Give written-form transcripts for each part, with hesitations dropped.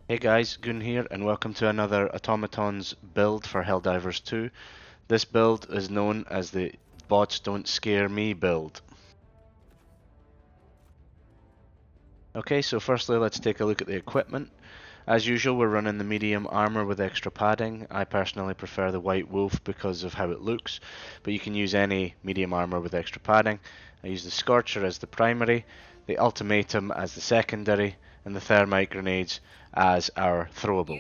Hey guys, Goon here and welcome to another Automatons build for Helldivers 2. This build is known as the Bots Don't Scare Me build. Okay, so firstly let's take a look at the equipment. As usual, we're running the medium armor with extra padding. I personally prefer the white wolf because of how it looks, but you can use any medium armor with extra padding. I use the Scorcher as the primary, the Ultimatum as the secondary, and the thermite grenades as our throwable.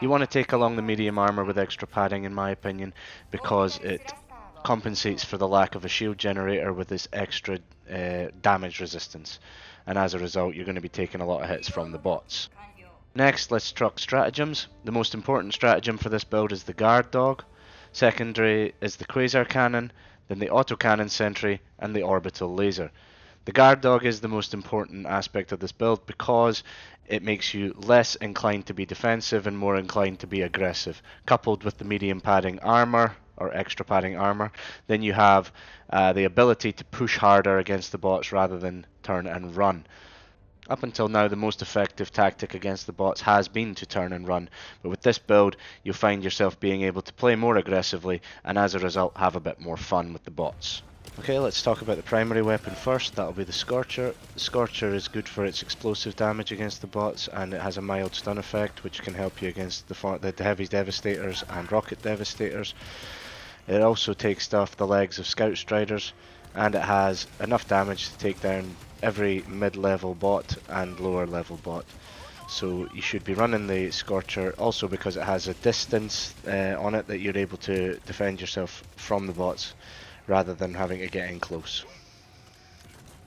You want to take along the medium armor with extra padding in my opinion, because it compensates for the lack of a shield generator with this extra damage resistance, and as a result you're going to be taking a lot of hits from the bots. Next, let's truck stratagems. The most important stratagem for this build is the guard dog. Secondary is the quasar cannon, then the autocannon sentry, and the orbital laser. The guard dog is the most important aspect of this build because it makes you less inclined to be defensive and more inclined to be aggressive. Coupled with the medium padding armor, or extra padding armor, then you have the ability to push harder against the bots rather than turn and run. Up until now, the most effective tactic against the bots has been to turn and run, but with this build you'll find yourself being able to play more aggressively and as a result have a bit more fun with the bots. Okay, let's talk about the primary weapon first. That'll be the Scorcher. The Scorcher is good for its explosive damage against the bots, and it has a mild stun effect which can help you against the heavy devastators and rocket devastators. It also takes off the legs of scout striders, and it has enough damage to take down every mid-level bot and lower level bot. So you should be running the Scorcher also because it has a distance on it that you're able to defend yourself from the bots rather than having to get in close.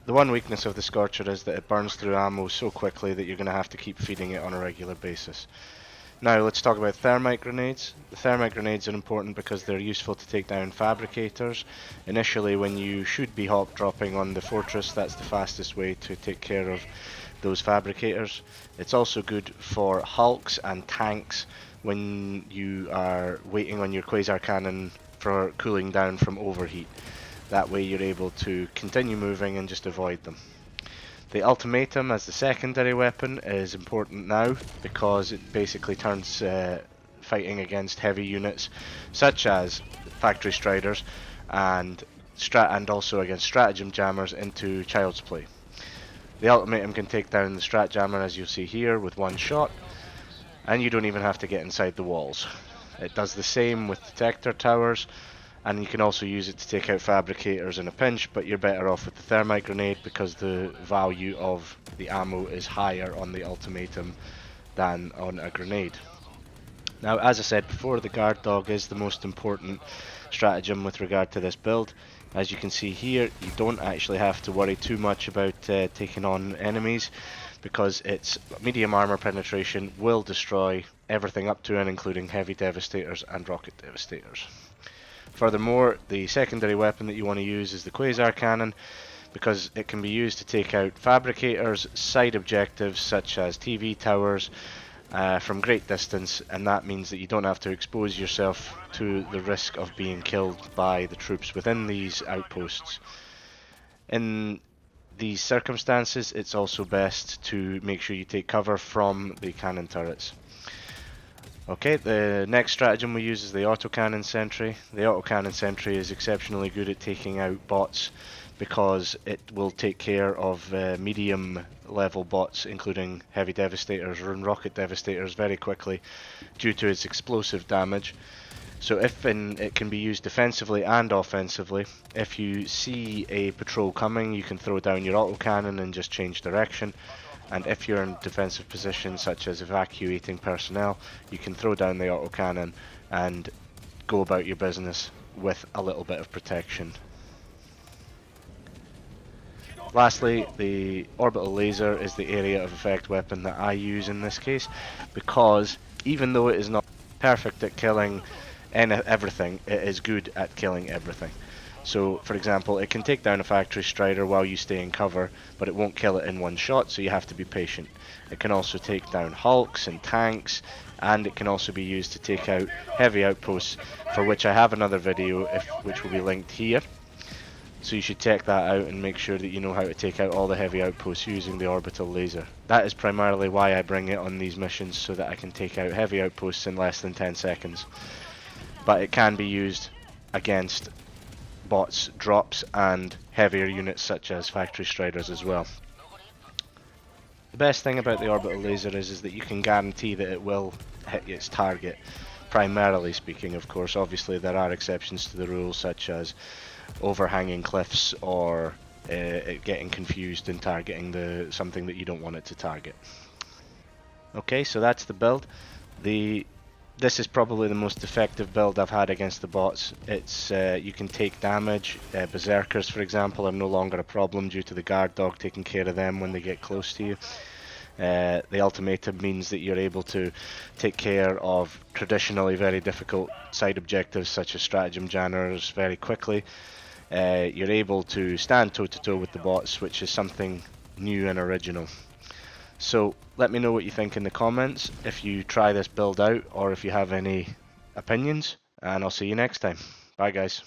The one weakness of the Scorcher is that it burns through ammo so quickly that you're going to have to keep feeding it on a regular basis. Now let's talk about thermite grenades. The thermite grenades are important because they're useful to take down fabricators. Initially, when you should be hop dropping on the fortress, that's the fastest way to take care of those fabricators. It's also good for hulks and tanks when you are waiting on your quasar cannon for cooling down from overheat. That way you're able to continue moving and just avoid them. The Ultimatum as the secondary weapon is important now because it basically turns fighting against heavy units such as factory striders and also against stratagem jammers into child's play. The Ultimatum can take down the strat jammer, as you'll see here, with one shot, and you don't even have to get inside the walls. It does the same with detector towers, and you can also use it to take out fabricators in a pinch, but you're better off with the thermite grenade because the value of the ammo is higher on the Ultimatum than on a grenade. Now, as I said before, the guard dog is the most important stratagem with regard to this build. As you can see here, you don't actually have to worry too much about taking on enemies because its medium armor penetration will destroy everything up to and including heavy devastators and rocket devastators. Furthermore, the secondary weapon that you want to use is the quasar cannon because it can be used to take out fabricators, side objectives such as TV towers from great distance, and that means that you don't have to expose yourself to the risk of being killed by the troops within these outposts. In these circumstances, it's also best to make sure you take cover from the cannon turrets. Okay, the next stratagem we use is the autocannon sentry. The autocannon sentry is exceptionally good at taking out bots because it will take care of medium level bots including heavy devastators and rocket devastators very quickly due to its explosive damage. So it can be used defensively and offensively. If you see a patrol coming, you can throw down your autocannon and just change direction. And if you're in defensive positions such as evacuating personnel, you can throw down the autocannon and go about your business with a little bit of protection. Lastly, the orbital laser is the area of effect weapon that I use in this case because even though it is not perfect at killing everything, it is good at killing everything. So, for example, it can take down a factory strider while you stay in cover, but it won't kill it in one shot, so you have to be patient. It can also take down hulks and tanks, and it can also be used to take out heavy outposts, for which I have another video which will be linked here. So you should check that out and make sure that you know how to take out all the heavy outposts using the orbital laser. That is primarily why I bring it on these missions, so that I can take out heavy outposts in less than 10 seconds. But it can be used against bots, drops, and heavier units such as factory striders as well. The best thing about the orbital laser is that you can guarantee that it will hit its target. Primarily speaking, of course. Obviously there are exceptions to the rule, such as overhanging cliffs or it getting confused and targeting something that you don't want it to target. Okay, so that's the build. This is probably the most effective build I've had against the bots. It's you can take damage. Berserkers, for example, are no longer a problem due to the guard dog taking care of them when they get close to you. The ultimatum means that you're able to take care of traditionally very difficult side objectives such as Strategem Janners very quickly. You're able to stand toe to toe with the bots, which is something new and original. So let me know what you think in the comments if you try this build out or if you have any opinions, and I'll see you next time. Bye guys.